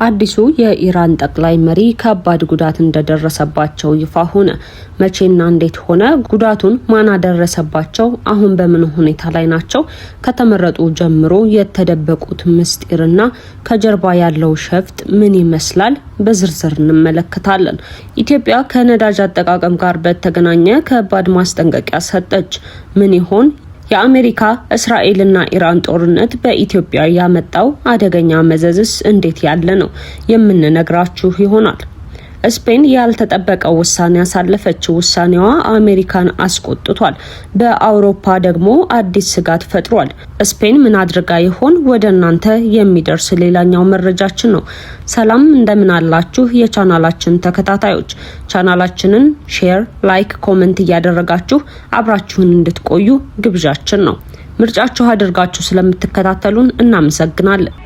አዲሱ የኢራን ጠቅላይ መሪ ከባድ ጉዳት እንደደረሰባቸው ይፋ ሆነ። መቼና እንዴት ሆነ? ጉዳቱን ማን አደረሰባቸው? አሁን በምን ሁኔታ ላይ ናቸው? ከተመረጡ ጀምሮ የተደበቁት ምስጢርና ከጀርባ ያለው ሸፍጥ ምን ይመስላል? በዝርዝር እንመለከታለን። ኢትዮጵያ ከነዳጅ አጠቃቀም ጋር በተገናኘ ከባድ ማስጠንቀቂያ ሰጠች። ምን ይሆን? የአሜሪካ እስራኤልና ኢራን ጦርነት በኢትዮጵያ ያመጣው አደገኛ መዘዝስ እንዴት ያለ ነው? የምንነግራችሁ ይሆናል። ስፔን ያልተጠበቀ ውሳኔ ያሳለፈች። ውሳኔዋ አሜሪካን አስቆጥቷል። በአውሮፓ ደግሞ አዲስ ስጋት ፈጥሯል። ስፔን ምን አድርጋ ይሆን? ወደ እናንተ የሚደርስ ሌላኛው መረጃችን ነው። ሰላም እንደምን አላችሁ የቻናላችን ተከታታዮች? ቻናላችንን ሼር፣ ላይክ፣ ኮሜንት እያደረጋችሁ አብራችሁን እንድትቆዩ ግብዣችን ነው። ምርጫችሁ አድርጋችሁ ስለምትከታተሉን እናመሰግናለን።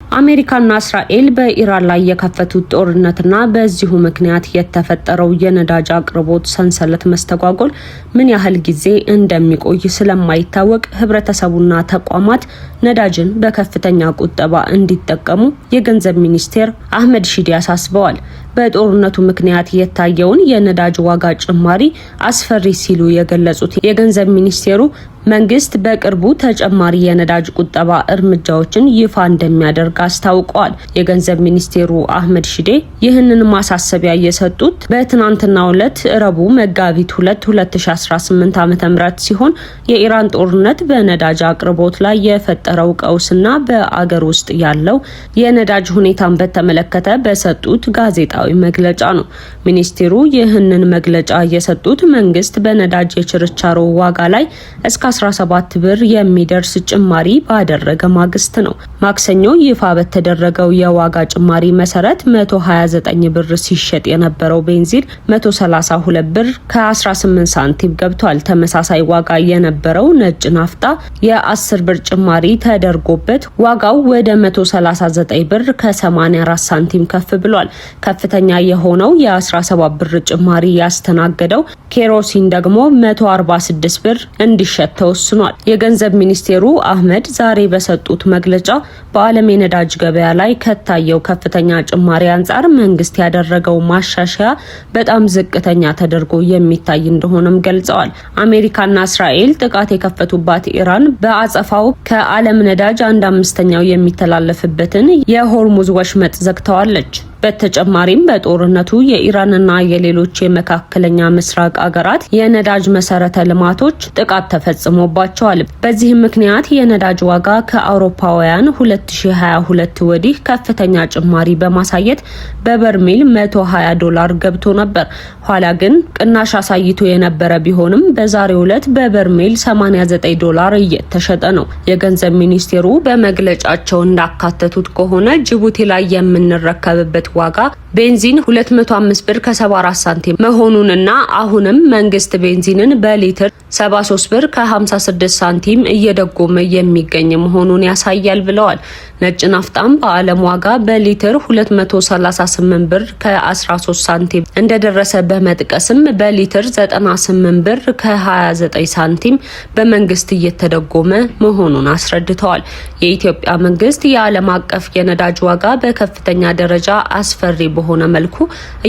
አሜሪካና እስራኤል በኢራን ላይ የከፈቱት ጦርነትና በዚሁ ምክንያት የተፈጠረው የነዳጅ አቅርቦት ሰንሰለት መስተጓጎል ምን ያህል ጊዜ እንደሚቆይ ስለማይታወቅ ህብረተሰቡና ተቋማት ነዳጅን በከፍተኛ ቁጠባ እንዲጠቀሙ የገንዘብ ሚኒስቴር አህመድ ሺዴ አሳስበዋል። በጦርነቱ ምክንያት የታየውን የነዳጅ ዋጋ ጭማሪ አስፈሪ ሲሉ የገለጹት የገንዘብ ሚኒስቴሩ መንግስት በቅርቡ ተጨማሪ የነዳጅ ቁጠባ እርምጃዎችን ይፋ እንደሚያደርግ አስታውቀዋል። የገንዘብ ሚኒስቴሩ አህመድ ሺዴ ይህንን ማሳሰቢያ የሰጡት በትናንትናው ዕለት ረቡዕ መጋቢት 2 2018 ዓ.ም ሲሆን የኢራን ጦርነት በነዳጅ አቅርቦት ላይ የፈጠረው ቀውስና በአገር ውስጥ ያለው የነዳጅ ሁኔታን በተመለከተ በሰጡት ጋዜጣዊ መግለጫ ነው። ሚኒስቴሩ ይህንን መግለጫ የሰጡት መንግስት በነዳጅ የችርቻሮ ዋጋ ላይ እስከ 17 ብር የሚደርስ ጭማሪ ባደረገ ማግስት ነው። ማክሰኞ ይፋ በተደረገው የዋጋ ጭማሪ መሰረት 129 ብር ሲሸጥ የነበረው ቤንዚን 132 ብር ከ18 ሳንቲም ገብቷል። ተመሳሳይ ዋጋ የነበረው ነጭ ናፍጣ የ10 ብር ጭማሪ ተደርጎበት ዋጋው ወደ 139 ብር ከ84 ሳንቲም ከፍ ብሏል። ከፍተኛ የሆነው የ17 ብር ጭማሪ ያስተናገደው ኬሮሲን ደግሞ 146 ብር እንዲሸጥ ተወስኗል። የገንዘብ ሚኒስቴሩ አህመድ ዛሬ በሰጡት መግለጫ በዓለም የነዳጅ ገበያ ላይ ከታየው ከፍተኛ ጭማሪ አንጻር መንግስት ያደረገው ማሻሻያ በጣም ዝቅተኛ ተደርጎ የሚታይ እንደሆነም ገልጸዋል። አሜሪካና እስራኤል ጥቃት የከፈቱባት ኢራን በአጸፋው ከዓለም ነዳጅ 1/5 የሚተላለፍበትን የሆርሙዝ ወሽመጥ ዘግተዋለች። በተጨማሪም በጦርነቱ የኢራንና የሌሎች የመካከለኛ ምስራቅ አገራት የነዳጅ መሰረተ ልማቶች ጥቃት ተፈጽሞባቸዋል። በዚህም ምክንያት የነዳጅ ዋጋ ከአውሮፓውያን 2022 ወዲህ ከፍተኛ ጭማሪ በማሳየት በበርሜል $120 ገብቶ ነበር። ኋላ ግን ቅናሽ አሳይቶ የነበረ ቢሆንም በዛሬው ዕለት በበርሜል $89 እየተሸጠ ነው። የገንዘብ ሚኒስቴሩ በመግለጫቸው እንዳካተቱት ከሆነ ጅቡቲ ላይ የምንረከብበት ዋጋ ቤንዚን 205 ብር ከ74 ሳንቲም መሆኑንና አሁንም መንግስት ቤንዚንን በሊትር 73 ብር ከ56 ሳንቲም እየደጎመ የሚገኝ መሆኑን ያሳያል ብለዋል። ነጭ ናፍጣም በዓለም ዋጋ በሊትር 238 ብር ከ13 ሳንቲም እንደደረሰ በመጥቀስም በሊትር 98 ብር ከ29 ሳንቲም በመንግስት እየተደጎመ መሆኑን አስረድተዋል። የኢትዮጵያ መንግስት የዓለም አቀፍ የነዳጅ ዋጋ በከፍተኛ ደረጃ አስፈሪ በሆነ መልኩ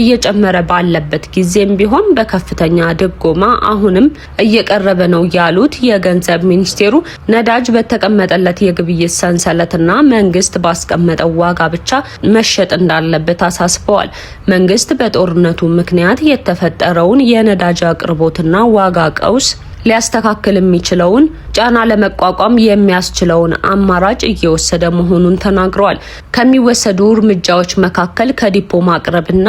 እየጨመረ ባለበት ጊዜም ቢሆን በከፍተኛ ድጎማ አሁንም እየቀረበ ነው ያሉት የገንዘብ ሚኒስቴሩ ነዳጅ በተቀመጠለት የግብይት ሰንሰለትና መንግስት ባስቀመጠው ዋጋ ብቻ መሸጥ እንዳለበት አሳስበዋል። መንግስት በጦርነቱ ምክንያት የተፈጠረውን የነዳጅ አቅርቦትና ዋጋ ቀውስ ሊያስተካክል የሚችለውን ጫና ለመቋቋም የሚያስችለውን አማራጭ እየወሰደ መሆኑን ተናግረዋል። ከሚወሰዱ እርምጃዎች መካከል ከዲፖ ማቅረብና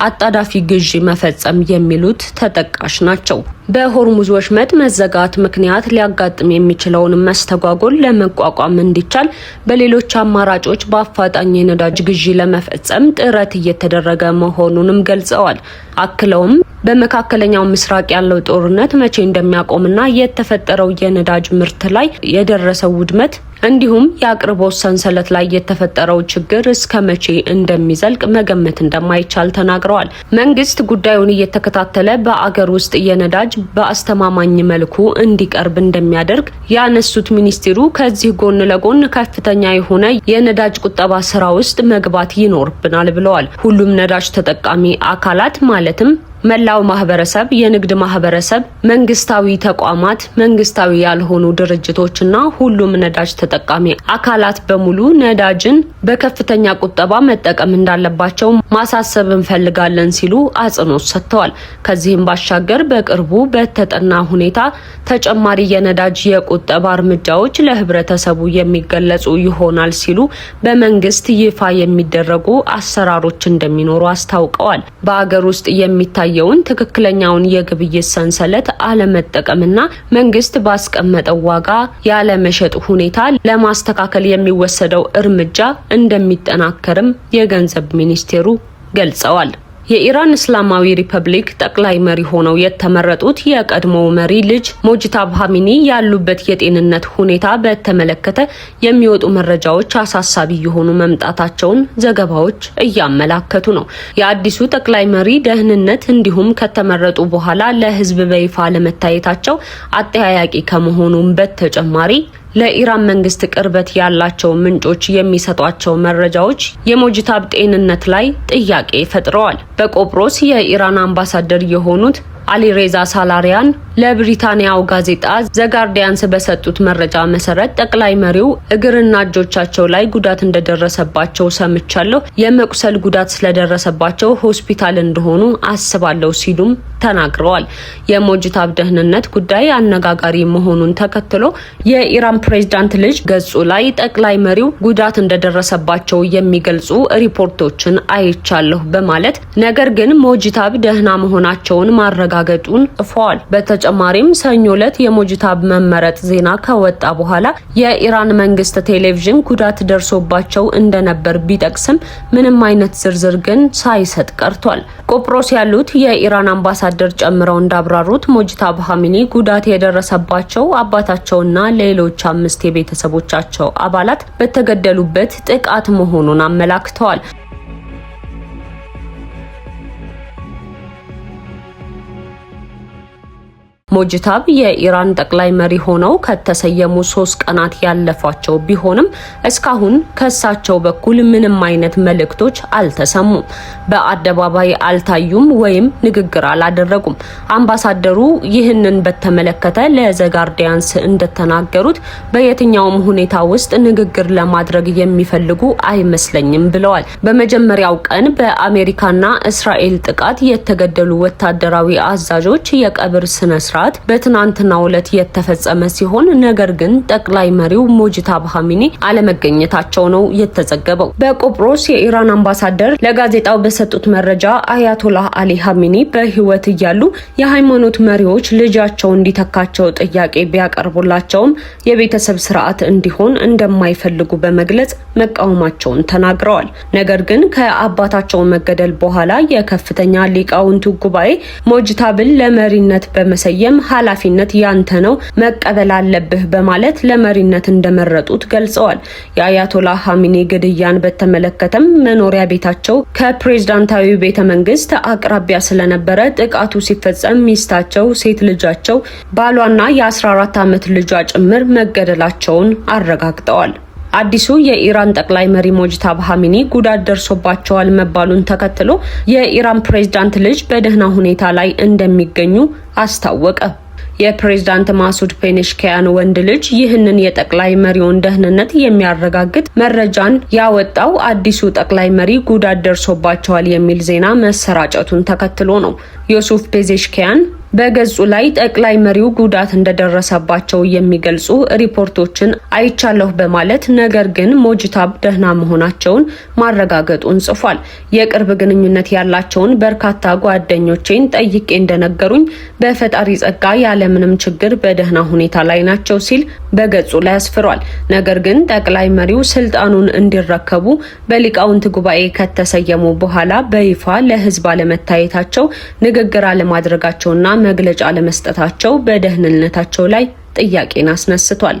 አጣዳፊ ግዢ መፈጸም የሚሉት ተጠቃሽ ናቸው። በሆርሙዝ ወሽመጥ መዘጋት ምክንያት ሊያጋጥም የሚችለውን መስተጓጎል ለመቋቋም እንዲቻል በሌሎች አማራጮች በአፋጣኝ የነዳጅ ግዢ ለመፈጸም ጥረት እየተደረገ መሆኑንም ገልጸዋል። አክለውም በመካከለኛው ምስራቅ ያለው ጦርነት መቼ እንደሚያቆም ማቆምና የተፈጠረው የነዳጅ ምርት ላይ የደረሰው ውድመት እንዲሁም የአቅርቦት ሰንሰለት ላይ የተፈጠረው ችግር እስከ መቼ እንደሚዘልቅ መገመት እንደማይቻል ተናግረዋል። መንግስት ጉዳዩን እየተከታተለ በአገር ውስጥ የነዳጅ በአስተማማኝ መልኩ እንዲቀርብ እንደሚያደርግ ያነሱት ሚኒስትሩ ከዚህ ጎን ለጎን ከፍተኛ የሆነ የነዳጅ ቁጠባ ስራ ውስጥ መግባት ይኖርብናል ብለዋል። ሁሉም ነዳጅ ተጠቃሚ አካላት ማለትም መላው ማህበረሰብ፣ የንግድ ማህበረሰብ፣ መንግስታዊ ተቋማት፣ መንግስታዊ ያልሆኑ ድርጅቶችና ሁሉም ነዳጅ ተጠቃሚ አካላት በሙሉ ነዳጅን በከፍተኛ ቁጠባ መጠቀም እንዳለባቸው ማሳሰብ እንፈልጋለን ሲሉ አጽንኦት ሰጥተዋል። ከዚህም ባሻገር በቅርቡ በተጠና ሁኔታ ተጨማሪ የነዳጅ የቁጠባ እርምጃዎች ለህብረተሰቡ የሚገለጹ ይሆናል ሲሉ በመንግስት ይፋ የሚደረጉ አሰራሮች እንደሚኖሩ አስታውቀዋል። በአገር ውስጥ የሚታይ ትክክለኛውን የግብይት ሰንሰለት አለመጠቀምና መንግስት ባስቀመጠው ዋጋ ያለመሸጥ ሁኔታ ለማስተካከል የሚወሰደው እርምጃ እንደሚጠናከርም የገንዘብ ሚኒስቴሩ ገልጸዋል። የኢራን እስላማዊ ሪፐብሊክ ጠቅላይ መሪ ሆነው የተመረጡት የቀድሞው መሪ ልጅ ሞጅታባ ኻሜኒ ያሉበት የጤንነት ሁኔታ በተመለከተ የሚወጡ መረጃዎች አሳሳቢ የሆኑ መምጣታቸውን ዘገባዎች እያመላከቱ ነው። የአዲሱ ጠቅላይ መሪ ደህንነት እንዲሁም ከተመረጡ በኋላ ለህዝብ በይፋ ለመታየታቸው አጠያያቂ ከመሆኑም በተጨማሪ ለኢራን መንግስት ቅርበት ያላቸው ምንጮች የሚሰጧቸው መረጃዎች የሞጅታባ ጤንነት ላይ ጥያቄ ፈጥረዋል። በቆጵሮስ የኢራን አምባሳደር የሆኑት አሊሬዛ ሳላሪያን ለብሪታንያው ጋዜጣ ዘጋርዲያንስ በሰጡት መረጃ መሰረት ጠቅላይ መሪው እግርና እጆቻቸው ላይ ጉዳት እንደደረሰባቸው ሰምቻለሁ፣ የመቁሰል ጉዳት ስለደረሰባቸው ሆስፒታል እንደሆኑ አስባለሁ ሲሉም ተናግረዋል። የሞጅታባ ደህንነት ጉዳይ አነጋጋሪ መሆኑን ተከትሎ የኢራን ፕሬዝዳንት ልጅ ገጹ ላይ ጠቅላይ መሪው ጉዳት እንደደረሰባቸው የሚገልጹ ሪፖርቶችን አይቻለሁ በማለት ነገር ግን ሞጅታባ ደህና መሆናቸውን ማረጋገጡን ጽፈዋል። በተጨማሪም ሰኞ ዕለት የሞጅታባ መመረጥ ዜና ከወጣ በኋላ የኢራን መንግስት ቴሌቪዥን ጉዳት ደርሶባቸው እንደነበር ቢጠቅስም ምንም አይነት ዝርዝር ግን ሳይሰጥ ቀርቷል። ቆጵሮስ ያሉት የኢራን አምባሳደር ጨምረው እንዳብራሩት ሞጅታባ ኻሜኒ ጉዳት የደረሰባቸው አባታቸውና ሌሎች 5 የቤተሰቦቻቸው አባላት በተገደሉበት ጥቃት መሆኑን አመላክተዋል። ሞጅታባ የኢራን ጠቅላይ መሪ ሆነው ከተሰየሙ 3 ቀናት ያለፏቸው ቢሆንም እስካሁን ከሳቸው በኩል ምንም አይነት መልእክቶች አልተሰሙም። በአደባባይ አልታዩም ወይም ንግግር አላደረጉም። አምባሳደሩ ይህንን በተመለከተ ለዘጋርዲያንስ እንደተናገሩት በየትኛውም ሁኔታ ውስጥ ንግግር ለማድረግ የሚፈልጉ አይመስለኝም ብለዋል። በመጀመሪያው ቀን በአሜሪካና እስራኤል ጥቃት የተገደሉ ወታደራዊ አዛዦች የቀብር ስነ ስርዓት በትናንትናው ዕለት የተፈጸመ ሲሆን ነገር ግን ጠቅላይ መሪው ሞጅታባ ኻሜኒ አለመገኘታቸው ነው የተዘገበው። በቆጵሮስ የኢራን አምባሳደር ለጋዜጣው በሰጡት መረጃ አያቶላህ አሊ ኻሜኒ በህይወት እያሉ የሃይማኖት መሪዎች ልጃቸው እንዲተካቸው ጥያቄ ቢያቀርቡላቸውም የቤተሰብ ስርዓት እንዲሆን እንደማይፈልጉ በመግለጽ መቃወማቸውን ተናግረዋል። ነገር ግን ከአባታቸው መገደል በኋላ የከፍተኛ ሊቃውንቱ ጉባኤ ሞጅታባን ለመሪነት በመሰየም ኃላፊነት ያንተ ነው መቀበል አለብህ በማለት ለመሪነት እንደመረጡት ገልጸዋል። የአያቶላህ ኻሜኒ ግድያን በተመለከተም መኖሪያ ቤታቸው ከፕሬዝዳንታዊ ቤተ መንግስት አቅራቢያ ስለነበረ ጥቃቱ ሲፈጸም ሚስታቸው፣ ሴት ልጃቸው፣ ባሏና የ14 ዓመት ልጇ ጭምር መገደላቸውን አረጋግጠዋል። አዲሱ የኢራን ጠቅላይ መሪ ሞጅታባ ኻሜኒ ጉዳት ደርሶባቸዋል መባሉን ተከትሎ የኢራን ፕሬዝዳንት ልጅ በደህና ሁኔታ ላይ እንደሚገኙ አስታወቀ። የፕሬዝዳንት ማሱድ ፔዜሽኪያን ወንድ ልጅ ይህንን የጠቅላይ መሪውን ደህንነት የሚያረጋግጥ መረጃን ያወጣው አዲሱ ጠቅላይ መሪ ጉዳት ደርሶባቸዋል የሚል ዜና መሰራጨቱን ተከትሎ ነው። ዮሱፍ ፔዜሽኪያን በገጹ ላይ ጠቅላይ መሪው ጉዳት እንደደረሰባቸው የሚገልጹ ሪፖርቶችን አይቻለሁ በማለት ነገር ግን ሞጅታባ ደህና መሆናቸውን ማረጋገጡን ጽፏል። የቅርብ ግንኙነት ያላቸውን በርካታ ጓደኞቼን ጠይቄ እንደነገሩኝ በፈጣሪ ጸጋ ያለምንም ችግር በደህና ሁኔታ ላይ ናቸው ሲል በገጹ ላይ አስፍሯል። ነገር ግን ጠቅላይ መሪው ስልጣኑን እንዲረከቡ በሊቃውንት ጉባኤ ከተሰየሙ በኋላ በይፋ ለሕዝብ አለመታየታቸው፣ ንግግር አለማድረጋቸውና መግለጫ አለመስጠታቸው በደህንነታቸው ላይ ጥያቄን አስነስቷል።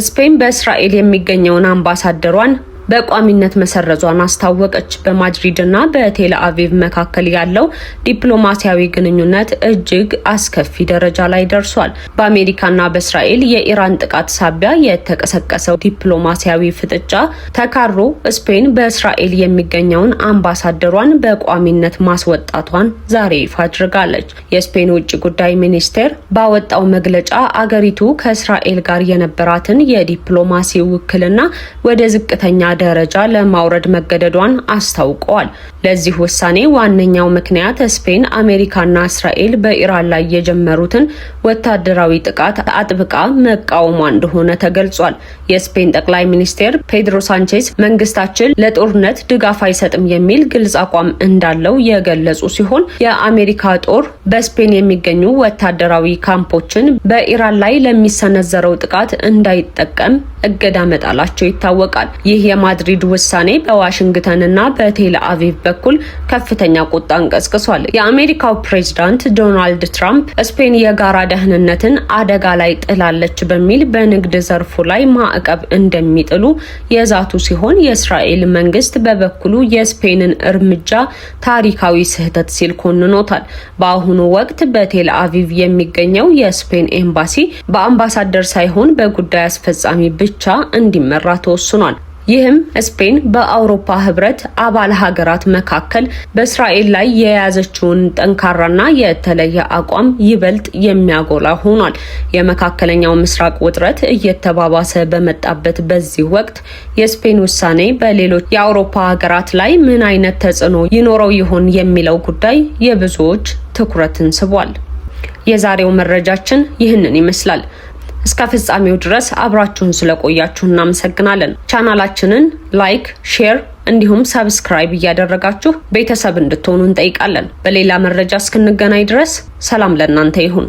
ስፔን በእስራኤል የሚገኘውን አምባሳደሯን በቋሚነት መሰረዟን አስታወቀች። በማድሪድና በቴል አቪቭ መካከል ያለው ዲፕሎማሲያዊ ግንኙነት እጅግ አስከፊ ደረጃ ላይ ደርሷል። በአሜሪካና በእስራኤል የኢራን ጥቃት ሳቢያ የተቀሰቀሰው ዲፕሎማሲያዊ ፍጥጫ ተካሮ ስፔን በእስራኤል የሚገኘውን አምባሳደሯን በቋሚነት ማስወጣቷን ዛሬ ይፋ አድርጋለች። የስፔን ውጭ ጉዳይ ሚኒስቴር ባወጣው መግለጫ አገሪቱ ከእስራኤል ጋር የነበራትን የዲፕሎማሲ ውክልና ወደ ዝቅተኛ ደረጃ ለማውረድ መገደዷን አስታውቀዋል። ለዚህ ውሳኔ ዋነኛው ምክንያት ስፔን አሜሪካና እስራኤል በኢራን ላይ የጀመሩትን ወታደራዊ ጥቃት አጥብቃ መቃወሟ እንደሆነ ተገልጿል። የስፔን ጠቅላይ ሚኒስትር ፔድሮ ሳንቼዝ መንግስታችን ለጦርነት ድጋፍ አይሰጥም የሚል ግልጽ አቋም እንዳለው የገለጹ ሲሆን የአሜሪካ ጦር በስፔን የሚገኙ ወታደራዊ ካምፖችን በኢራን ላይ ለሚሰነዘረው ጥቃት እንዳይጠቀም እገዳ መጣላቸው ይታወቃል። ይህ የማድሪድ ውሳኔ በዋሽንግተንና በቴል አቪቭ በኩል ከፍተኛ ቁጣን ቀስቅሷል። የአሜሪካው ፕሬዝዳንት ዶናልድ ትራምፕ ስፔን የጋራ ደህንነትን አደጋ ላይ ጥላለች በሚል በንግድ ዘርፉ ላይ ማዕቀብ እንደሚጥሉ የዛቱ ሲሆን የእስራኤል መንግስት በበኩሉ የስፔንን እርምጃ ታሪካዊ ስህተት ሲል ኮንኖታል። በአሁኑ ወቅት በቴል አቪቭ የሚገኘው የስፔን ኤምባሲ በአምባሳደር ሳይሆን በጉዳይ አስፈጻሚ ብቻ እንዲመራ ተወስኗል። ይህም ስፔን በአውሮፓ ህብረት አባል ሀገራት መካከል በእስራኤል ላይ የያዘችውን ጠንካራና የተለየ አቋም ይበልጥ የሚያጎላ ሆኗል። የመካከለኛው ምስራቅ ውጥረት እየተባባሰ በመጣበት በዚህ ወቅት የስፔን ውሳኔ በሌሎች የአውሮፓ ሀገራት ላይ ምን አይነት ተጽዕኖ ይኖረው ይሆን የሚለው ጉዳይ የብዙዎች ትኩረትን ስቧል። የዛሬው መረጃችን ይህንን ይመስላል። እስከ ፍጻሜው ድረስ አብራችሁን ስለቆያችሁ እናመሰግናለን። ቻናላችንን ላይክ፣ ሼር እንዲሁም ሰብስክራይብ እያደረጋችሁ ቤተሰብ እንድትሆኑ እንጠይቃለን። በሌላ መረጃ እስክንገናኝ ድረስ ሰላም ለእናንተ ይሁን።